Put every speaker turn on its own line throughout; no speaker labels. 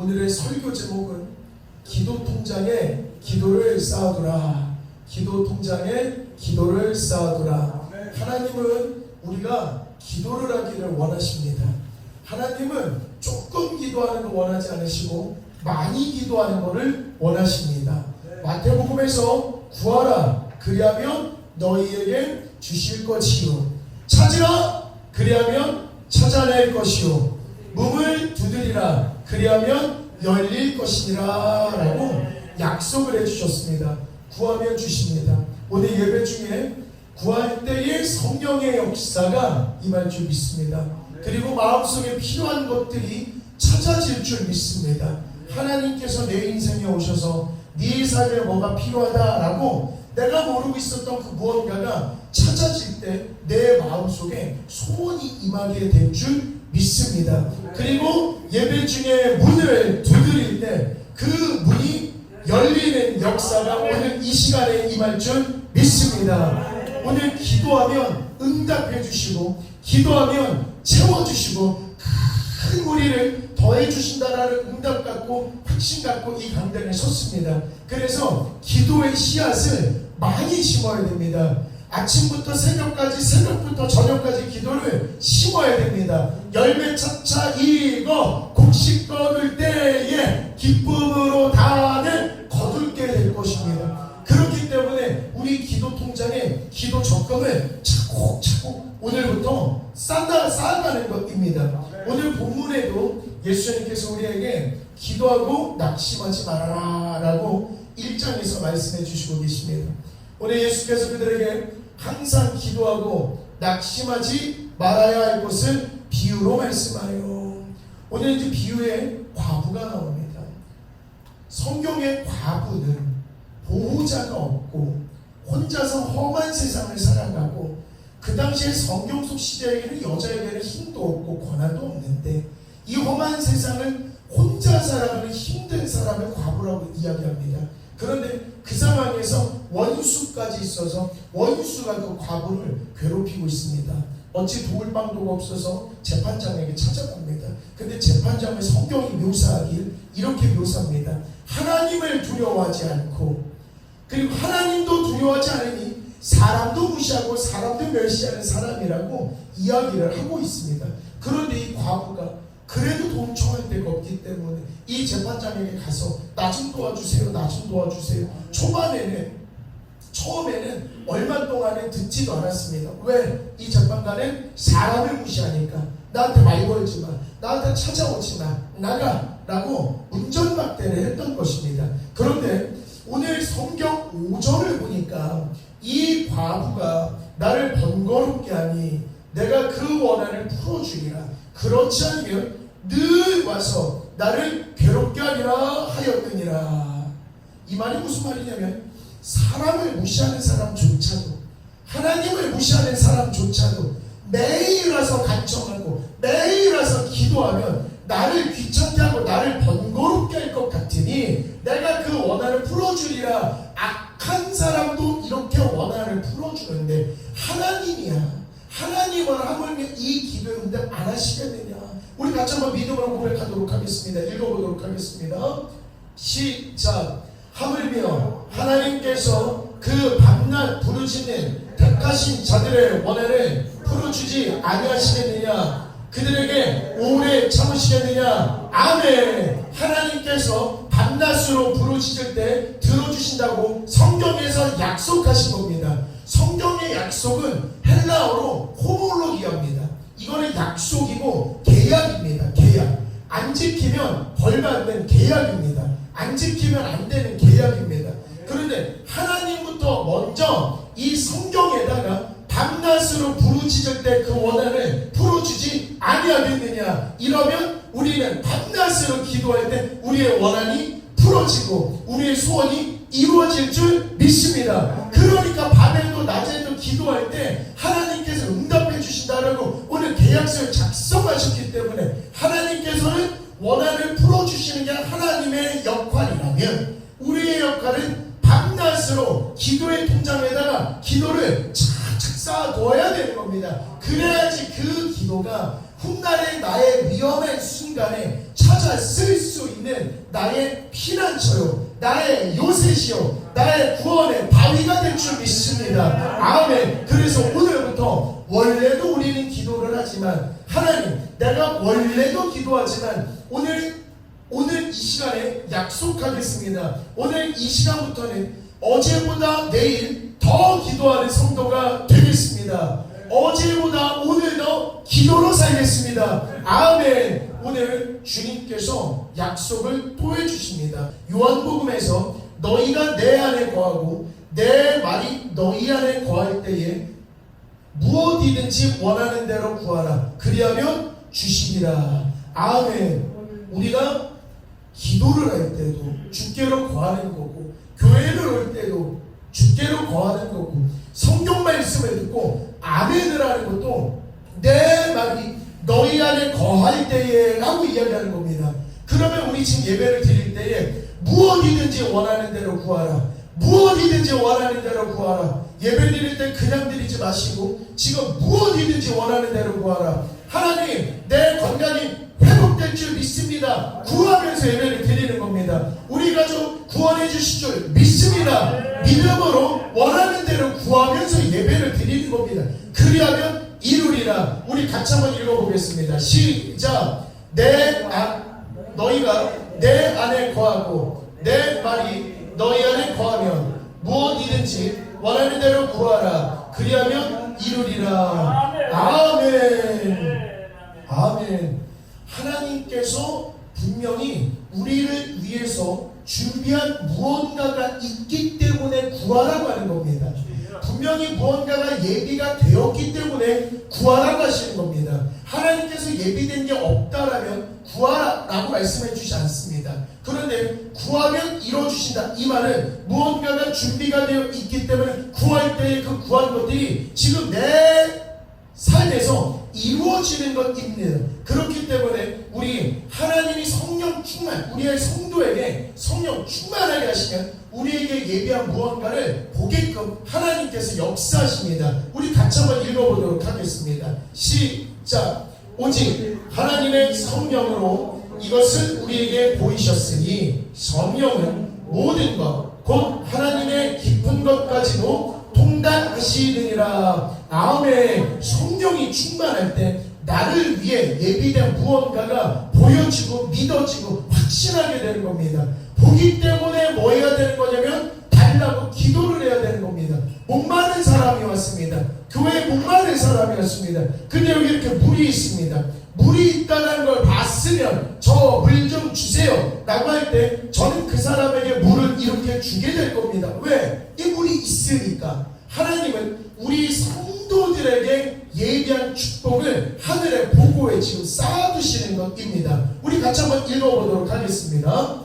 오늘의 설교 제목은 기도 통장에 기도를 쌓아두라. 기도 통장에 기도를 쌓아두라. 하나님은 우리가 기도를 하기를 원하십니다. 하나님은 조금 기도하는 거 원하지 않으시고 많이 기도하는 것을 원하십니다. 마태복음에서 구하라 그리하면 너희에게 주실 것이요 찾으라 그리하면 찾아낼 것이요 문을 두드리라 그리하면 열릴 것이니라 라고 약속을 해주셨습니다. 구하면 주십니다. 오늘 예배 중에 구할 때의 성령의 역사가 임할 줄 믿습니다. 그리고 마음속에 필요한 것들이 찾아질 줄 믿습니다. 하나님께서 내 인생에 오셔서 네 삶에 뭐가 필요하다라고 내가 모르고 있었던 그 무언가가 찾아질 때 내 마음속에 소원이 임하게 될 줄 믿습니다. 그리고 예배 중에 문을 두드릴 때 그 문이 열리는 역사가 오늘 이 시간에 임할 줄 믿습니다. 오늘 기도하면 응답해 주시고 기도하면 채워주시고 큰 무리를 더해 주신다라는 응답 갖고 확신 갖고 이 강단에 섰습니다. 그래서 기도의 씨앗을 많이 심어야 됩니다. 아침부터 새벽까지 새벽부터 저녁까지 기도를 심어야 됩니다. 열매 차차 익어 곡식 거둘 때에 기쁨으로 단을 거둘게 될 것입니다. 그렇기 때문에 우리 기도 통장에 기도 적금을 차곡차곡 오늘부터 쌓아가는 것입니다. 오늘 본문에도 예수님께서 우리에게 기도하고 낙심하지 말아라 라고 1장에서 말씀해 주시고 계십니다. 오늘 예수께서 그들에게 항상 기도하고 낙심하지 말아야 할 것을 비유로 말씀하여 오늘 이제 비유에 과부가 나옵니다. 성경의 과부는 보호자가 없고 혼자서 험한 세상을 살아가고 그 당시에 성경 속 시대에게는 여자에게는 힘도 없고 권한도 없는데 이 험한 세상을 혼자 살아가는 힘든 사람을 과부라고 이야기합니다. 그런데 그 상황에서 원수까지 있어서 원수가 그 과부를 괴롭히고 있습니다. 어찌 도울 방도가 없어서 재판장에게 찾아갑니다. 근데 재판장을 성경이 묘사하길 이렇게 묘사합니다. 하나님을 두려워하지 않고 그리고 하나님도 두려워하지 않으니 사람도 무시하고 사람도 멸시하는 사람이라고 이야기를 하고 있습니다. 그런데 이 과부가 그래도 돈 청할 데가 없기 때문에 이 재판장에게 가서 나 좀 도와주세요. 나 좀 도와주세요. 처음에는 얼마 동안은 듣지도 않았습니다. 왜? 이 재판관은 사람을 무시하니까 나한테 말 걸지 마. 나한테 찾아오지 마. 나가. 라고 운전박대를 했던 것입니다. 그런데 오늘 성경 5절을 보니까 이 과부가 나를 번거롭게 하니 내가 그 원한을 풀어주리라. 그렇지 않으면 늘 와서 나를 괴롭게 하리라 하였느니라. 이 말이 무슨 말이냐면 사람을 무시하는 사람조차도 하나님을 무시하는 사람조차도 매일 와서 간청하고 매일 와서 기도하면 나를 귀찮게 하고 나를 번거롭게 할 것 같으니 내가 그 원한을 풀어주리라. 악한 사람도 이렇게 원한을 풀어주는데 하나님이야. 하나님을 하물며 이 기도에 응답 안 하시겠느냐. 우리 같이 한번 믿음으로 고백하도록 하겠습니다. 읽어보도록 하겠습니다. 시작. 하물며 하나님께서 그 밤낮 부르짖는 택하신 자들의 원한을 풀어주지 아니하시겠느냐. 그들에게 오래 참으시겠느냐. 아멘. 하나님께서 밤낮으로 부르짖을 때 들어주신다고 성경에서 약속하신 겁니다. 성경의 약속은 헬라어로 호몰로기아입니다. 이거는 약속이고 계약입니다. 계약. 안 지키면 벌 받는 계약입니다. 안 지키면 안 되는 계약입니다. 그런데 하나님부터 먼저 이 성경에다가 밤낮으로 부르짖을 때 그 원한을 풀어주지 아니하겠느냐. 이러면 우리는 밤낮으로 기도할 때 우리의 원한이 풀어지고 우리의 소원이 이루어질 줄 믿습니다. 그러니까 밤에도 낮에도 기도할 때 하나님께서 응답해 주신다라고 오늘 계약서를 작성하셨기 때문에 하나님께서는 원한을 풀어주시는 게 하나님의 역할이라면 우리의 역할은 밤낮으로 기도의 통장에다가 기도를 착착 쌓아둬야 되는 겁니다. 그래야지 그 기도가 훗날에 나의 위험한 순간에 찾아 쓸 수 있는 하나님은 나의 피난처요, 나의 요새시요, 나의 구원의 바위가 될 줄 믿습니다. 아멘. 그래서 오늘부터 원래도 우리는 기도를 하지만 하나님, 내가 원래도 기도하지만 오늘 이 시간에 약속하겠습니다. 오늘 이 시간부터는 어제보다 내일 더 기도하는 성도가 되겠습니다. 어제보다 오늘 더 기도로 살겠습니다. 아멘. 오늘 주님께서 약속을 또 해주십니다. 요한복음에서 너희가 내 안에 거하고 내 말이 너희 안에 거할 때에 무엇이든지 원하는 대로 구하라. 그리하면 주시리라. 아멘. 우리가 기도를 할 때도 주께로 거하는 거고, 교회를 올 때도 주께로 거하는 거고, 성경 말씀을 듣고 아멘을 하는 것도 내 말이 너희 안에 거할 때에 라고 이야기하는 겁니다. 그러면 우리 지금 예배를 드릴 때에 무엇이든지 원하는 대로 구하라. 무엇이든지 원하는 대로 구하라. 예배 드릴 때 그냥 드리지 마시고 지금 무엇이든지 원하는 대로 구하라. 하나님, 내 건강이 회복될 줄 믿습니다. 구하면서 예배를 드리는 겁니다. 우리 가족 구원해 주실 줄 믿습니다. 믿음으로 원하는 대로 구하면서 예배를 드리는 겁니다. 그리하면 이루리라. 우리 같이 한번 읽어보겠습니다. 시작. 너희가 내 안에 거하고 내 말이 너희 안에 거하면 무엇이든지 원하는 대로 구하라. 그리하면 이루리라. 아멘. 아멘. 하나님께서 분명히 우리를 위해서 준비한 무언가가 있기 때문에 구하라고 하는 겁니다. 분명히 무언가가 예비가 되었기 때문에 구하라고 하시는 겁니다. 하나님께서 예비된 게 없다라면 구하라고 말씀해 주시지 않습니다. 그런데 구하면 이루어주신다. 이 말은 무언가가 준비가 되어 있기 때문에 구할 때에 그 구한 것들이 지금 내 삶에서 이루어지는 것입니다. 그렇기 때문에 우리 하나님이 성령 충만, 우리의 성도에게 성령 충만하게 하시면 우리에게 예비한 무언가를 보게끔 하나님께서 역사하십니다. 우리 같이 한번 읽어보도록 하겠습니다. 시작. 오직 하나님의 성령으로 이것을 우리에게 보이셨으니 성령은 모든 것, 곧 하나님의 깊은 것까지도 통달하시느니라. 아멘. 성령이 충만할 때 나를 위해 예비된 무언가가 보여지고 믿어지고 확신하게 되는 겁니다. 보기 때문에 뭐 해야 되는 거냐면 달라고 기도를 해야 되는 겁니다. 목마른 사람이 왔습니다. 교회에 목마른 사람이 왔습니다. 근데 여기 이렇게 물이 있습니다. 물이 있다는 걸 봤으면 저 물 좀 주세요 라고 할 때 저는 그 사람에게 물을 이렇게 주게 될 겁니다. 왜? 이 물이 있으니까. 하나님은 우리 성도들에게 예비한 축복을 하늘에 보고에 지금 쌓아두시는 것입니다. 우리 같이 한번 읽어보도록 하겠습니다.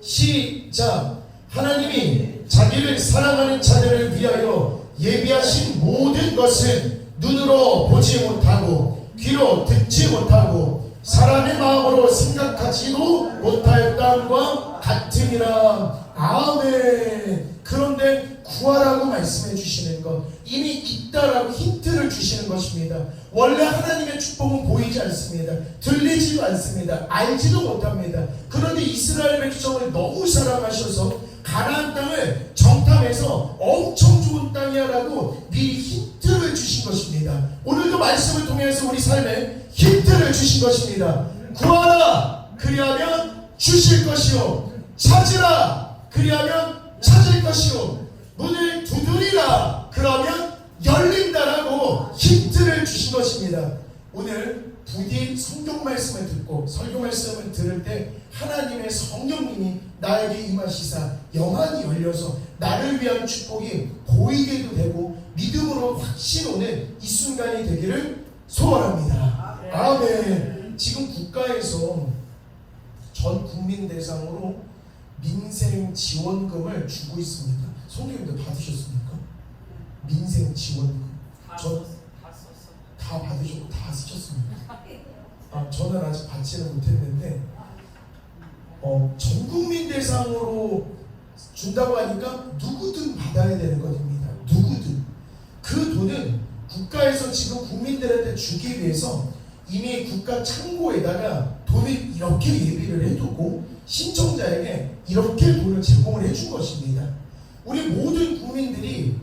시작. 하나님이 자기를 사랑하는 자들을 위하여 예비하신 모든 것은 눈으로 보지 못하고 귀로 듣지 못하고 사람의 마음으로 생각하지도 못하였다함과 같으니라. 아멘. 그런데 구하라고 말씀해 주시는 것, 이미 있다라고 힌트를 주시는 것입니다. 원래 하나님의 축복은 보이지 않습니다. 들리지도 않습니다. 알지도 못합니다. 그런데 이스라엘 백성을 너무 사랑하셔서 가나안 땅을 정탐해서 엄청 좋은 땅이야라고 미리 힌트를 주신 것입니다. 오늘도 말씀을 통해서 우리 삶에 힌트를 주신 것입니다. 구하라 그리하면 주실 것이요, 찾으라 그리하면 찾을 것이요, 문을 두드리라 그러면 열린다라고 힌트를 주신 것입니다. 오늘 부디 성경 말씀을 듣고 설교 말씀을 들을 때 하나님의 성령님이 나에게 임하시사 영안이 열려서 나를 위한 축복이 보이게도 되고 믿음으로 확신 오는 이 순간이 되기를 소원합니다. 아멘. 지금 국가에서 전 국민 대상으로 민생 지원금을 주고 있습니다. 성도님들 받으셨습니까? 민생 지원금. 다 받으셨고 다 쓰셨습니다. 저는 아직 받지는 못했는데 전 국민 대상으로 준다고 하니까 누구든 받아야 되는 것입니다. 누구든. 그 돈은 국가에서 지금 국민들한테 주기 위해서 이미 국가 창고에다가 돈을 이렇게 예비를 해두고 신청자에게 이렇게 돈을 제공을 해준 것입니다. 우리 모든 국민들이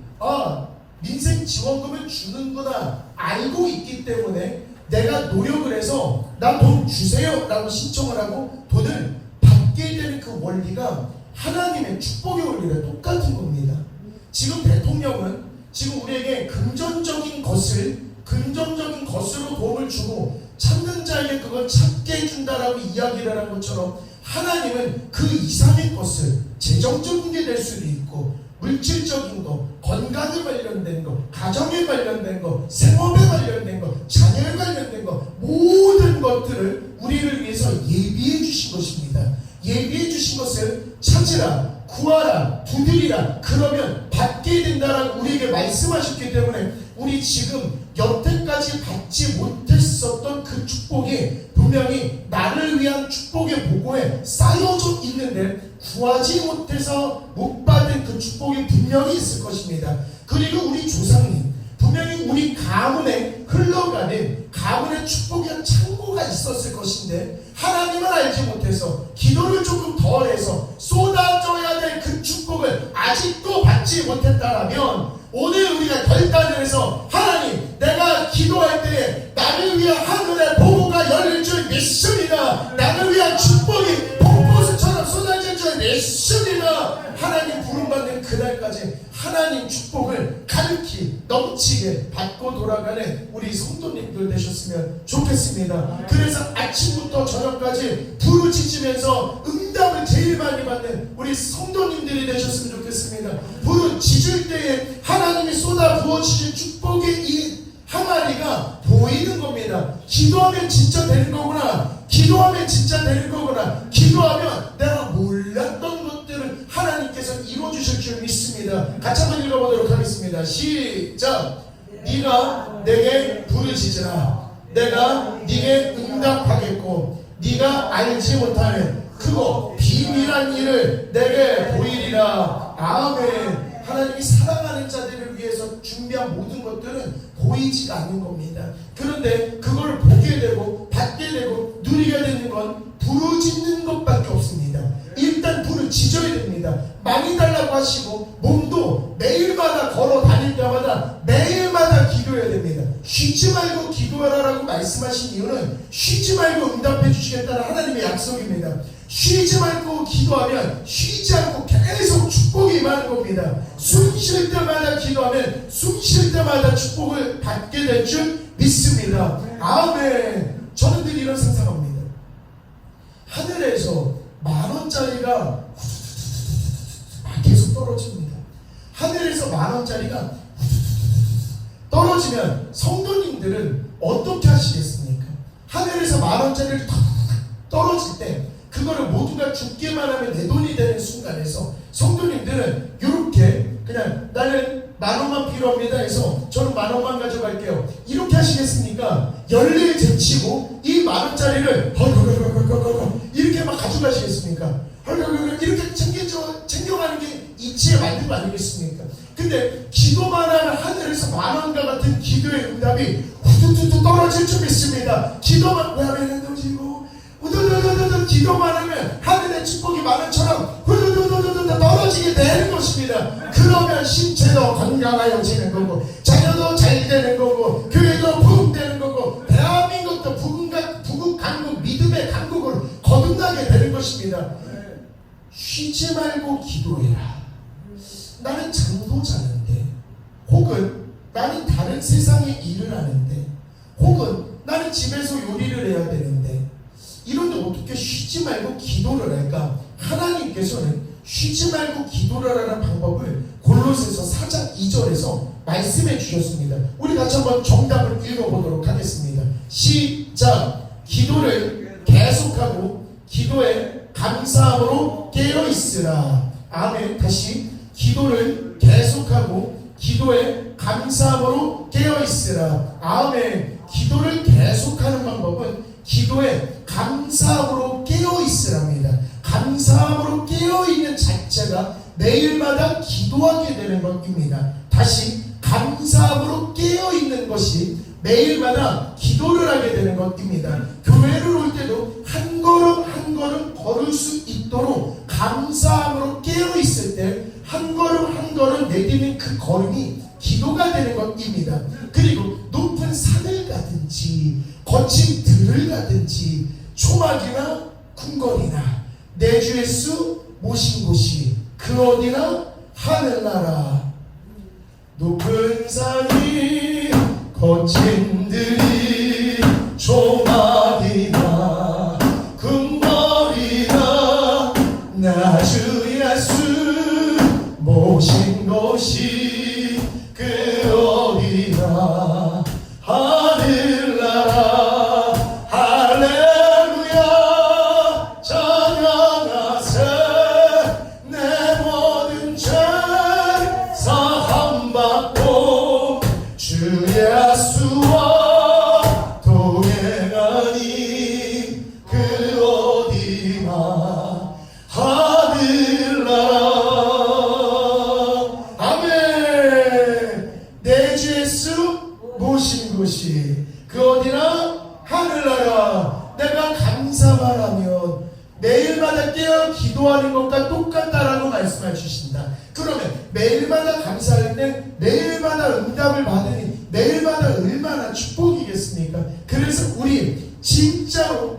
민생지원금을 주는구나 알고 있기 때문에 내가 노력을 해서 나 돈 주세요 라고 신청을 하고 돈을 받게 되는 그 원리가 하나님의 축복의 원리랑 똑같은 겁니다. 지금 대통령은 지금 우리에게 금전적인 것으로 도움을 주고 찾는 자에게 그걸 찾게 해준다라고 이야기를 한 것처럼 하나님은 그 이상의 것을 재정적인 게 될 수도 있고 물질적인 거, 건강에 관련된 거, 가정에 관련된 거, 생업에 관련된 거, 자녀에 관련된 거 모든 것들을 우리를 위해서 예비해 주신 것입니다. 예비해 주신 것을 찾으라, 구하라, 두드리라 그러면 받게 된다라고 우리에게 말씀하셨기 때문에 우리 지금 여태까지 받지 못했었던 그 축복이 분명히 나를 위한 축복의 보고에 쌓여져 있는데 구하지 못해서 못 받은 그 축복이 분명히 있을 것입니다. 그리고 우리 조상님 분명히 우리 가문에 흘러가는 가문의 축복의 창고가 있었을 것인데 하나님을 알지 못해서 기도를 조금 덜 해서 쏟아져야 될 그 축복을 아직도 받지 못했다라면 오늘 우리가 결단을 해서 하나님 내가 기도할 때에 나를 위한 하늘의 보고가 열릴 줄 믿습니다. 나를 위한 축복이 폭포수처럼 쏟아질 줄 믿습니다. 하나님 부름받는 그날까지 하나님 축복을 가득히 넘치게 받고 돌아가는 우리 성도님들 되셨으면 좋겠습니다. 그래서 아침부터 저녁까지 부르짖으면서 응답을 제일 많이 받는 우리 성도님들이 되셨으면 좋겠습니다. 부르짖을 때에 하나님이 쏟아 부어주신 축복의 이 항아리가 보이는 겁니다. 기도하면 진짜 되는 거구나. 기도하면 진짜 되는 거구나. 기도하면 내가 몰랐던 것들을 하나님께서 이루어주실 줄 믿습니다. 같이 한번 읽어보도록 하겠습니다. 시작. 네가 내게 부르짖으라. 내가 네게 응답하겠고 네가 알지 못하는 크고 비밀한 일을 내게 보이리라. 아멘. 하나님이 사랑하는 자들을 위해서 준비한 모든 것들은 보이지가 않는 겁니다. 그런데 그걸 보게 되고 받게 되고 누리게 되는 건 부르짖는 것밖에 없습니다. 일단 부르짖어야 됩니다. 많이 달라고 하시고 몸도 매일마다 걸어 다닐 때마다 매일마다 기도해야 됩니다. 쉬지 말고 기도하라고 말씀하신 이유는 쉬지 말고 응답해 주시겠다는 하나님의 약속입니다. 쉬지 말고 기도하면 쉬지 않고 계속 축복이 임하는 겁니다. 숨 쉴 때마다 기도하면 숨 쉴 때마다 축복을 받게 될 줄 믿습니다. 아멘. 저는 늘 이런 상상합니다. 하늘에서 10,000원짜리가 계속 떨어집니다. 하늘에서 10,000원짜리가 떨어지면 성도님들은 어떻게 하시겠습니까? 하늘에서 10,000원짜리를 떨어질 때 그거를 모두가 죽기만 하면 내 돈이 되는 순간에서 성도님들은 이렇게 그냥 나는 10,000원만 필요합니다 해서 저는 10,000원만 가져갈게요. 이렇게 하시겠습니까? 열일 제치고 이 10,000원짜리를 이렇게 막 가져가시겠습니까? 이렇게 챙겨가는 게 이치에 맞는 거 아니겠습니까? 근데 기도만 하면 하늘에서 10,000원과 같은 기도의 응답이 후두두두 떨어질 줄 믿습니다. 기도만 하면 떨어지고 후두두두두 기도만 하면 하늘의 축복이 10,000원처럼 후두두두두 떨어지게 되는 것입니다. 그러면 신체도 건강하여지는 거고 자녀도 잘 되는 거고 교회도 부흥되는 거고 대한민국도 부국 강국 믿음의 강국으로 거듭나게 되는 것입니다. 쉬지 말고 기도해라. 나는 잠도 자는데 혹은 나는 다른 세상의 일을 하는데 혹은 나는 집에서 요리를 해야 되는데 이런데 어떻게 쉬지 말고 기도를 할까? 하나님께서는 쉬지 말고 기도를 하라는 방법을 골로새서 4장 2절에서 말씀해 주셨습니다. 우리 같이 한번 정답을 읽어보도록 하겠습니다. 시작. 기도를 계속하고 기도에 감사함으로 깨어있으라. 아멘. 다시 기도를 계속하고 기도에 감사함으로 깨어있으라. 아멘. 기도를 계속하는 방법은 기도에 감사함으로 깨어있으랍니다. 감사함으로 깨어있는 자체가 매일마다 기도하게 되는 것입니다. 다시 감사함으로 깨어있는 것이 매일마다 기도를 하게 되는 것입니다. 교회를 올 때도 한 걸음 한 걸음 걸을 수 있도록 감사함으로 깨어 있을 때 한 걸음 한 걸음 내딛는 그 걸음이 기도가 되는 것입니다. 그리고 높은 산을 가든지 거친 들을 가든지 초막이나 궁궐이나 내 주 예수 모신 곳이 그 어디나 하늘나라. 높은 산이 거친 들이 초막이나 궁궐이나 나 주 예수 모신 곳이 그 어디나 하늘나라. 할렐루야 찬양하세. 내 모든 죄 사함받고 주 예수와 동행하니 그 어디나 하늘나라. 내 주 예수 모신 곳이 그 어디나 하늘나라. 내가 감사만 하면 매일마다 깨어 기도하는 것과 똑같다라고 말씀해 주신다. 그러면 매일마다 감사할 때 매일마다 응답을 받으니 매일마다 얼마나 축복이겠습니까? 그래서 우리 진짜로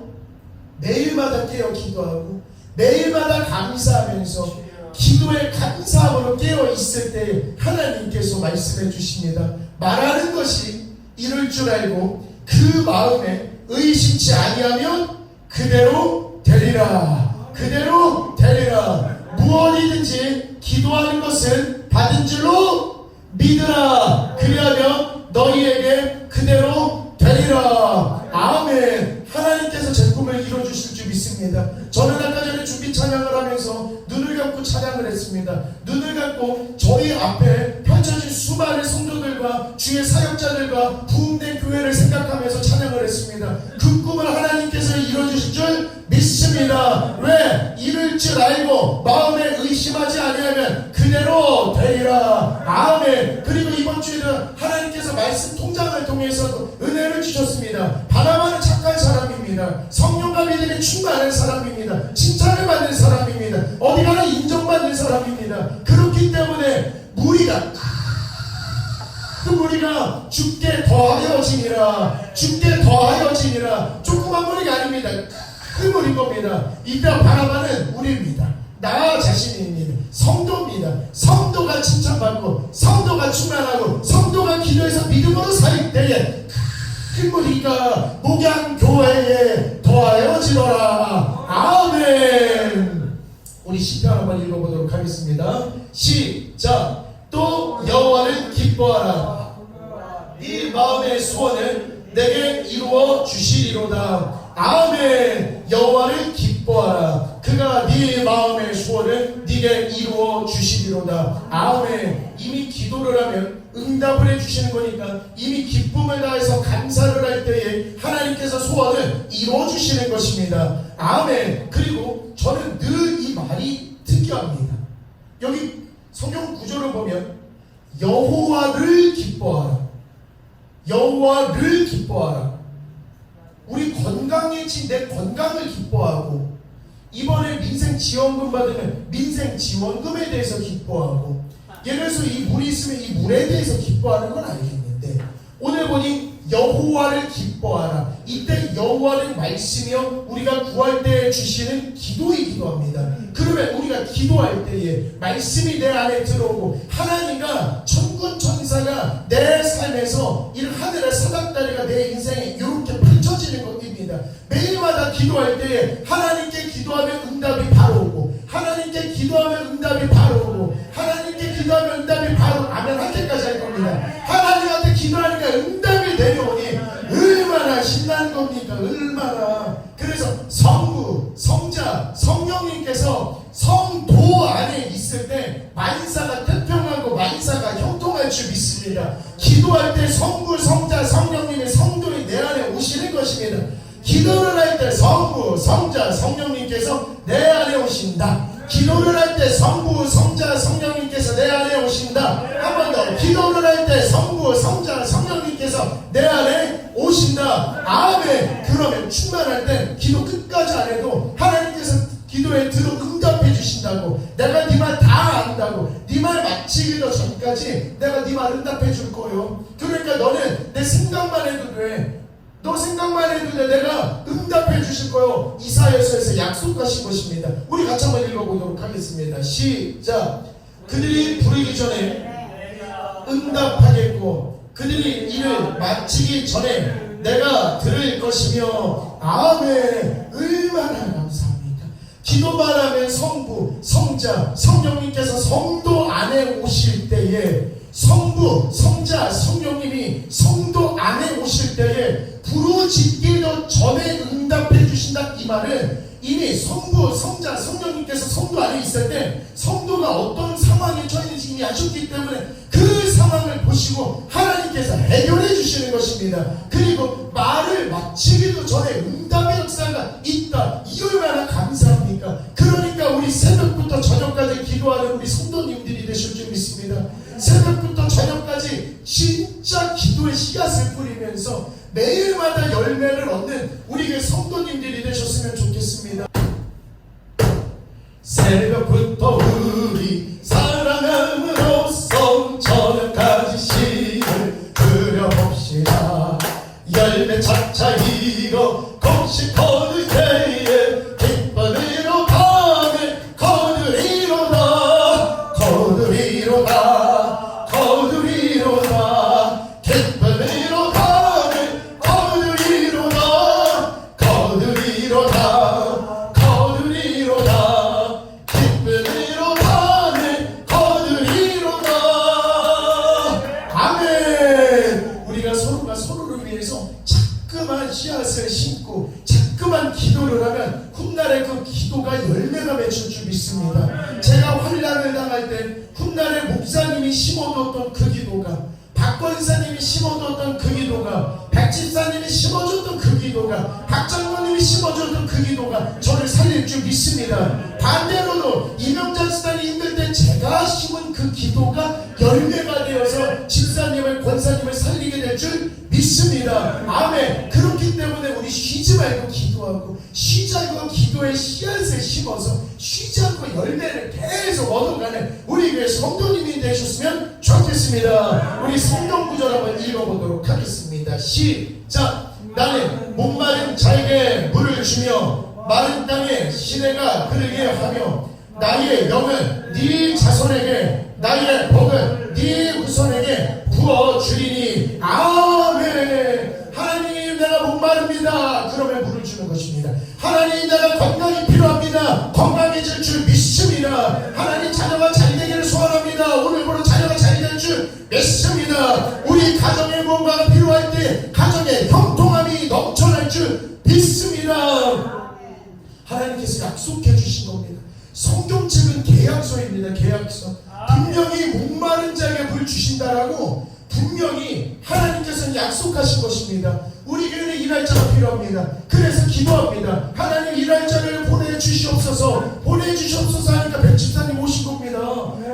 매일마다 깨어 기도하고 매일마다 감사하면서 기도에 감사함으로 깨어 있을 때 하나님께서 말씀해 주십니다. 말하는 것이 이룰 줄 알고 그 마음에 의심치 아니하면 그대로 되리라. 그대로 되리라. 무엇이든지 기도하는 것은 받은 줄로 믿으라. 그리하면 너희에게 그대로 되리라. 아멘. 하나님께서 제 꿈을 이뤄주실 줄 믿습니다. 저는 아까 전에 준비 찬양을 하면서 눈을 감고 찬양을 했습니다. 눈을 감고 저희 앞에 펼쳐진 수많은 성도들과 주의 사역자들과 부흥된 교회를 생각하면서 찬양을 했습니다. 그 꿈을 하나님께서 이뤄주실 줄 믿습니다. 왜? 이룰 줄 알고 마음에 의심하지 아니하면 그대로 되리라. 아멘. 그리고 이번 주에는 하나님께서 말씀 통장을 통해서 은혜를 주셨습니다. 바나바는 착한 사람입니다. 성령과 믿음이 충만한 사람입니다. 칭찬을 받는 사람입니다. 어디 가나 인정받는 사람입니다. 그렇기 때문에 무리가 죽게 더하여지니라. 죽게 더하여지니라. 조그만 무리가 아닙니다. 큰 무리인 겁니다. 이때 바나바는 우리입니다. 나 자신입니다. 성도입니다. 성도가 칭찬받고 성도가 충만하고 성도가 기도해서 믿음으로 살 때에 큰 무리가 목양교회에 더하여지더라. 아멘. 우리 시편 한번 읽어보도록 하겠습니다. 시작. 또 여호와를 기뻐하라. 네 마음의 소원을 내게 이루어 주시리로다. 아멘. 여호와를 기뻐하라. 그가 네 마음의 소원을 네게 이루어 주시리로다. 아멘. 이미 기도를 하면 응답을 해주시는 거니까 이미 기쁨을 다해서 감사를 할 때에 하나님께서 소원을 이루어 주시는 것입니다. 아멘. 그리고 저는 늘 이 말이 특이합니다. 여기 성경 구조를 보면 여호와를 기뻐하라. 여호와를 기뻐하라. 우리 건강해진 내 건강을 기뻐하고 이번에 민생지원금 받으면 민생지원금에 대해서 기뻐하고 예를 들어서 이 물이 있으면 이 물에 대해서 기뻐하는 건 알겠는데 오늘 보니 여호와를 기뻐하라. 이때 여호와는 말씀이요 우리가 구할 때 주시는 기도이기도 합니다. 그러면 우리가 기도할 때에 말씀이 내 안에 들어오고 하나님과 천군 천사가 내 삶에서 이 하늘의 사닥다리가 내 인생에 이렇게 펼쳐지는 것입니다. 매일마다 기도할 때에 하나님께 기도하면 응답이 바로 오고 하나님께 기도하면 응답이 바로 오고 하나님께 기도하면 응답이 바로 아멘 할 때까지 할 겁니다. 하나님한테 기도하니까 응답이 내려오니 얼마나 신나는 겁니까? 얼마나. 그래서 성부, 성자, 성령님께서 성도 안에 있을 때 만사가 태평하고 만사가 형통할 줄 믿습니다. 기도할 때 성부, 성자, 성령님의 성도이 내 안에 오시는 것입니다. 기도를 할 때 성부, 성자, 성령님께서 내 안에 오신다. 기도를 할 때 성부, 성자, 성령님께서 내 안에 오신다. 한 번 더. 기도를 할 때 성부, 성자, 성령님께서 내 안에 오신다. 아멘. 그러면 충만할 때 기도 끝까지 안 해도 하나님께서 기도에 들어 응답해 주신다고. 내가 네 말 다 안다고. 네 말 마치기도 전까지 내가 네 말 응답해 줄 거요. 그러니까 너는 내 생각만 해도 돼. 너 생각만 해도 돼. 내가 응답해 주실 거요. 이사야서에서 약속하신 것입니다. 우리 같이 한번 읽어보도록 하겠습니다. 시작. 그들이 부르기 전에 응답하겠고 그들이 이를 마치기 전에 내가 들을 것이며. 아멘. 얼마나 감사합니다. 기도만 하면 성부, 성자, 성령님께서 성도 안에 오실 때에, 성부, 성자, 성령님이 성도 안에 오실 때에 부르짖기도 전에 응답해 주신다. 이 말은 이미 성부, 성자, 성령님께서 성도 안에 있을 때 성도가 어떤 상황에 처했는지 이미 아셨기 때문에 그 상황을 보시고 하나님께서 해결해 주시는 것입니다. 그리고 말을 마치기도 전에 응답의 역사가 있다. 이 얼마나 감사합니까? 그러니까 우리 새벽부터 저녁까지 기도하는 우리 성도님들이 되실 줄 믿습니다. 새벽부터 저녁까지 진짜 기도의 씨앗을 뿌리면서 매일마다 열매를 얻는 우리 교회 성도님들이 되셨으면 좋겠습니다. 새벽부터 우리 사랑함으로써 저녁까지 시를 그려봅시다. 열매 차차 이거 공식 거둘 때에 기쁨으로 밤을 거두리로다. 거두리로다. 거두리로다. 기쁨으로 밤을 거두리로다. 거두리로다. 거두리로다. 기쁨으로 밤을 거두리로다. 아멘. 우리가 서로가 서로를 위해서 자꾸만 씨앗을 심고 자꾸만 기도를 하면 훗날에 그 기도가 열매가 맺힐 줄 믿습니다. 제가 환난을 당할 때 훗날에 목사님이 심어뒀던 그 기도가, 박권사님이 심어뒀던 그 기도가, 백집사님이 심어줬던 그 기도가, 박장로님이 심어줬던 그 기도가 저를 살릴 줄 믿습니다. 반대로도 이명자 집사님이 힘들 때 제가 심은 그 기도가 열매가 되어서 집사님을, 권사님을 살리게 될 줄 믿습니다. 아멘. 그렇기 때문에 우리 쉬지 말고 기도하고 쉬지 않고 기도의 씨앗을 심어서 쉬지 않고 열매를 계속 얻어가는 우리 교회 성도님이 되셨으면 좋겠습니다. 우리 성경 구절 한번 읽어보도록 하겠습니다. 시작. 나는 목마른 자에게 물을 주며 마른 땅에 시내가 흐르게 하며 나의 영을 네 자손에게 나의 복을 네 후손에게 부어주리니. 아멘. 하나님 내가 목마릅니다. 그러면 물을 주는 것입니다. 하나님 내가 건강이 필요합니다. 건강해질 줄 믿습니다. 하나님 자녀가 잘 되기를 소원합니다. 오늘부로 자녀가 잘 될 줄 믿습니다. 우리 가정에 뭔가가 필요할 때 가정에 형통함이 넘쳐날 줄 믿습니다. 하나님께서 약속해 주신 겁니다. 성경책은 계약서입니다. 계약서. 분명히 목마른 자에게 물 주신다라고 분명히 하나님께서는 약속하신 것입니다. 우리 교회는 일할 자가 필요합니다. 그래서 기도합니다. 하나님 일할 자를 보내주시옵소서. 보내주시옵소서 하니까 백집사님 오신 겁니다.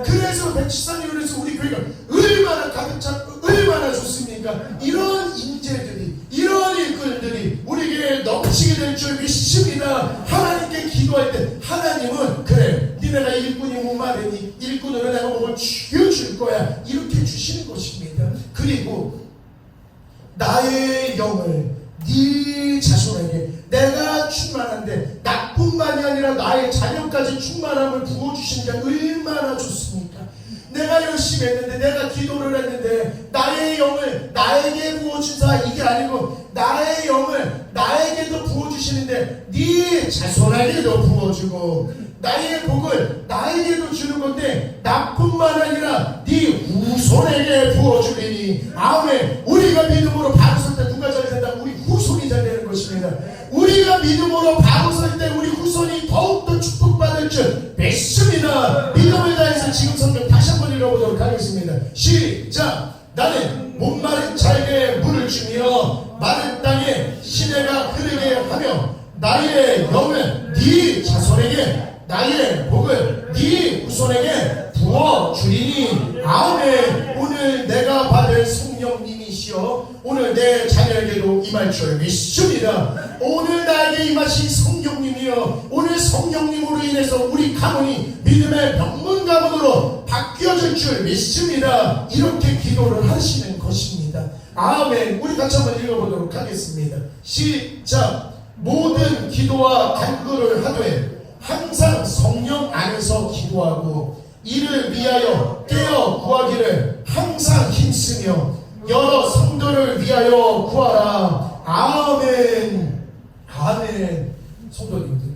그래서 백집사님, 그래서 우리 교회가 얼마나 가득 찼고 얼마나 좋습니까? 이런 인재들이, 이런 일꾼들이 우리 교회에 넘치게 될 줄 믿습니다. 하나님께 기도할 때 하나님은 그래 니네가 일꾼이 목마르니 일꾼으로 내가 목을 죽여줄 거야 이렇게 주시는 것입니다. 그리고 나의 영을 네 자손에게 내가 충만한데 나뿐만이 아니라 나의 자녀까지 충만함을 부어주시는 게 얼마나 좋습니까? 내가 열심히 했는데 내가 기도를 했는데 나의 영을 나에게 부어준다 이게 아니고 나의 영을 나에게도 부어주시는데 네 자손에게도 부어주고 나의 복을 나에게도 주는 건데 나뿐만 아니라 네 후손에게 부어주리니. 아멘. 우리가 믿음으로 바로 설 때 누가 잘 된다? 우리 후손이 잘 되는 것입니다. 우리가 믿음으로 바로 설 때 우리 후손이 더욱더 축복받을 줄 믿습니다. 믿음을 다해서 지금 성경 다시 한번 읽어보도록 하겠습니다. 시작. 나는 목마른 자에게 물을 주며 마른 땅에 시내가 흐르게 하며 나의 영을 네 자손에게 나의 복을 네 후손에게 부어주리니 아멘. 오늘 내가 받을 성령님이시여 오늘 내 자녀에게도 임할 줄 믿습니다. 오늘 나에게 임하신 성령님이여 오늘 성령님으로 인해서 우리 가문이 믿음의 명문 가문으로 바뀌어질 줄 믿습니다. 이렇게 기도를 하시는 것입니다. 아멘. 우리 같이 한번 읽어보도록 하겠습니다. 시작. 모든 기도와 간구를 하되 항상 성령 안에서 기도하고 이를 위하여 깨어 구하기를 항상 힘쓰며 여러 성도를 위하여 구하라. 아멘. 아멘. 성도님들,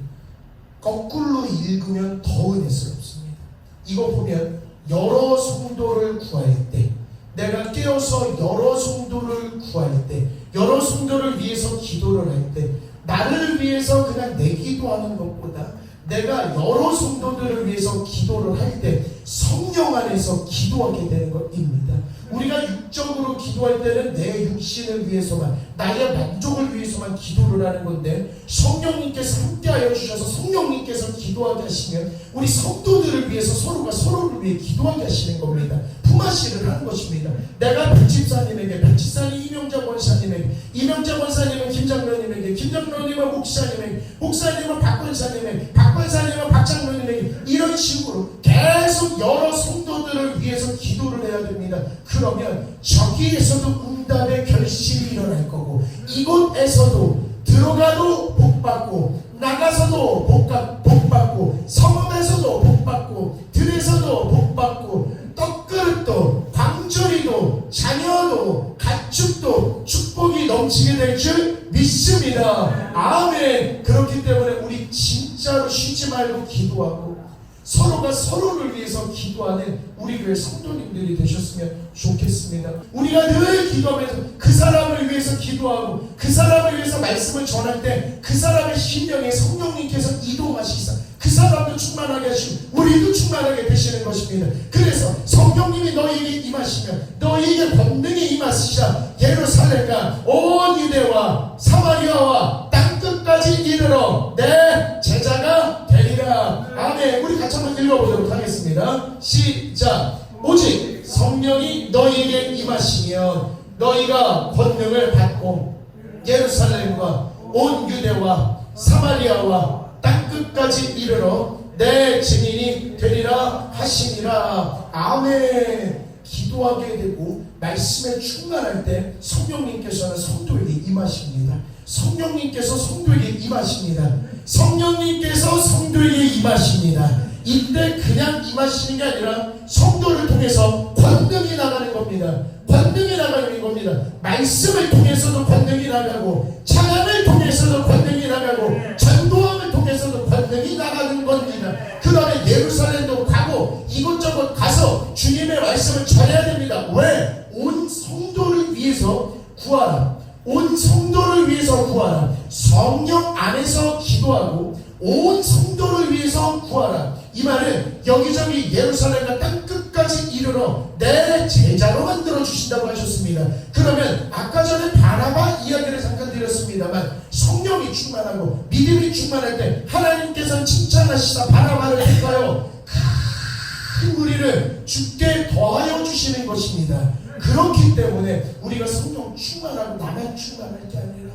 거꾸로 읽으면 더 은혜스럽습니다. 이거 보면 여러 성도를 구할 때, 내가 깨어서 여러 성도를 구할 때, 여러 성도를 위해서 기도를 할 때, 나를 위해서 그냥 내 기도하는 것보다 내가 여러 성도들을 위해서 기도를 할 때 성령 안에서 기도하게 되는 것입니다. 우리가 육적으로 기도할 때는 내 육신을 위해서만, 나의 만족을 위해서만 기도를 하는 건데, 성령님께서 함께하여 주셔서 성령님께서 기도하게 하시면 우리 성도들을 위해서 서로가 서로를 위해 기도하게 하시는 겁니다. 품앗이를 하는 것입니다. 내가 백집사님에게, 백집사님 이명자 권사님에게, 이명자 권사님은 김장로님에게, 김장로님은 목사님에게, 목사님은 박권사님에게, 박권사님은 박장로님에게, 이런 식으로 계속 여러 성도들을 위해서 기도를 해야 됩니다. 그러면 저기에서도 응답의 결실이 일어날 거고, 이곳에서도 들어가도 복받고 나가서도 복받고 성읍에서도 복받고 들에서도 복받고 떡그릇도 광저리도 자녀도 가축도 축복이 넘치게 될 줄 믿습니다. 아멘. 그렇기 때문에 우리 진짜로 쉬지 말고 기도하고 서로가 서로를 위해서 기도하는 우리 교회 성도님들이 되셨으면 좋겠습니다. 우리가 늘 기도하면서 그 사람을 위해서 기도하고 그 사람을 위해서 말씀을 전할 때 그 사람의 심령에 성령님께서 이동하시사 그 사람도 충만하게 하시고 우리도 충만하게 되시는 것입니다. 그래서 성령님이 너희에게 임하시면 너희에게 권능이 임하시자 예루살렘과 온 유대와 사마리아와 땅끝까지 이르러 내 제자가 되리라. 아멘. 우리 같이 한번 읽어보도록 하겠습니다. 시작. 오직 성령이 너희에게 임하시면 너희가 권능을 받고 예루살렘과 온 유대와 사마리아와 땅끝까지 이르러 내 증인이 되리라 하시니라. 아멘. 기도하게 되고 말씀에 충만할 때 성령님께서는 성도에게 임하십니다. 성령님께서 성도에게 임하십니다. 성령님께서 성도에게 임하십니다. 이때 그냥 임하시는 게 아니라 성도를 통해서 권능이 나가는 겁니다. 권능이 나가는 겁니다. 말씀을 통해서도 권능이 나가고 찬양을 통해서도 권능이 나가고 전도함을 통해서도 권능이 나가는 겁니다. 그 다음에 예루살렘도 가고 이곳저곳 가서 주님의 말씀을 전해야 됩니다. 왜? 온 성도를 위해서 구하라. 온 성도를 위해서 구하라. 성령 안에서 기도하고 온 성도를 위해서 구하라. 이 말은 여기저기 예루살렘과 땅끝까지 이르러 내 제자로 만들어 주신다고 하셨습니다. 그러면 아까 전에 바나바 이야기를 잠깐 드렸습니다만 성령이 충만하고 믿음이 충만할 때 하나님께서는 칭찬하시다 바나바를 할까요? 큰 무리를 주께 더하여 주시는 것입니다. 그렇기 때문에 우리가 성령 충만하고 나만 충만할 게 아니라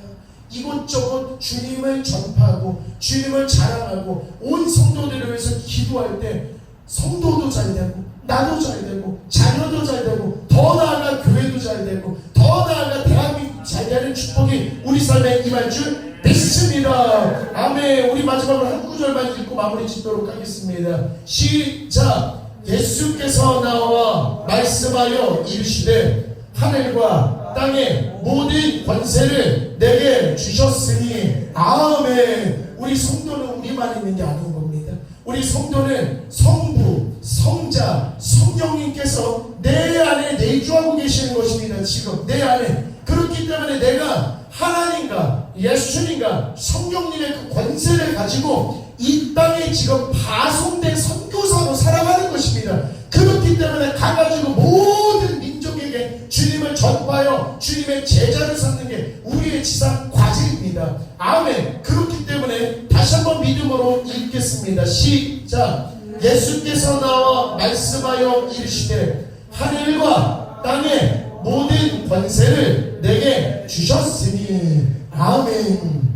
이곳저곳 주님을 전파하고 주님을 자랑하고 온 성도들을 위해서 기도할 때 성도도 잘 되고 나도 잘 되고 자녀도 잘 되고 더 나아가 교회도 잘 되고 더 나아가 대한민국 잘 되는 축복이 우리 삶에 임할 줄 믿습니다. 아멘. 우리 마지막으로 한 구절만 읽고 마무리 짓도록 하겠습니다. 시작. 예수께서 나와 말씀하여 이르시되 하늘과 땅의 모든 권세를 내게 주셨으니 아멘. 우리 성도는 우리만 있는 게 아닌 겁니다. 우리 성도는 성부, 성자, 성령님께서 내 안에 내주하고 계시는 것입니다. 지금 내 안에. 그렇기 때문에 내가 하나님과 예수님과 성령님의 그 권세를 가지고 이 땅에 지금 파송된 선교사로 살아가는 것입니다. 그렇기 때문에 가가지고 모든 민족에게 주님을 전파하여 주님의 제자를 삼는 게 우리의 지상 과제입니다. 아멘. 그렇기 때문에 다시 한번 믿음으로 읽겠습니다. 시작. 예수께서 나와 말씀하여 이르시되 하늘과 땅의 모든 권세를 내게 주셨으니. 아멘.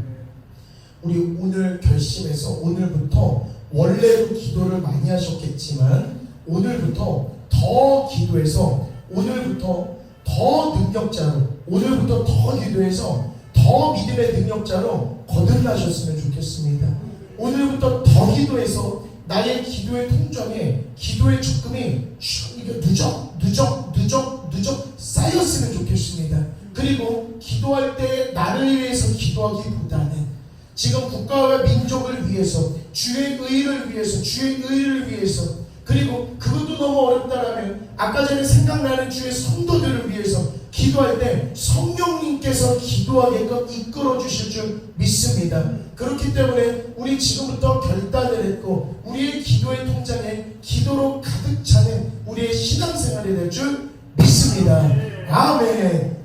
우리 오늘 결심해서 오늘부터 원래도 기도를 많이 하셨겠지만 오늘부터 더 기도해서 오늘부터 더 능력자로 오늘부터 더 기도해서 더 믿음의 능력자로 거듭나셨으면 좋겠습니다. 오늘부터 더 기도해서 나의 기도의 통장에 기도의 적금이 누적 쌓였으면 좋겠습니다. 그리고 기도할 때 나를 위해서 기도하기보다는 지금 국가와 민족을 위해서 주의 의를 위해서 그리고 그것도 너무 어렵다라면 아까 전에 생각나는 주의 성도들을 위해서 기도할 때 성령님께서 기도하게끔 이끌어 주실 줄 믿습니다. 그렇기 때문에 우리 지금부터 결단을 했고 우리의 기도의 통장에 기도로 가득 차는 우리의 신앙생활이 될 줄 믿습니다. 아멘.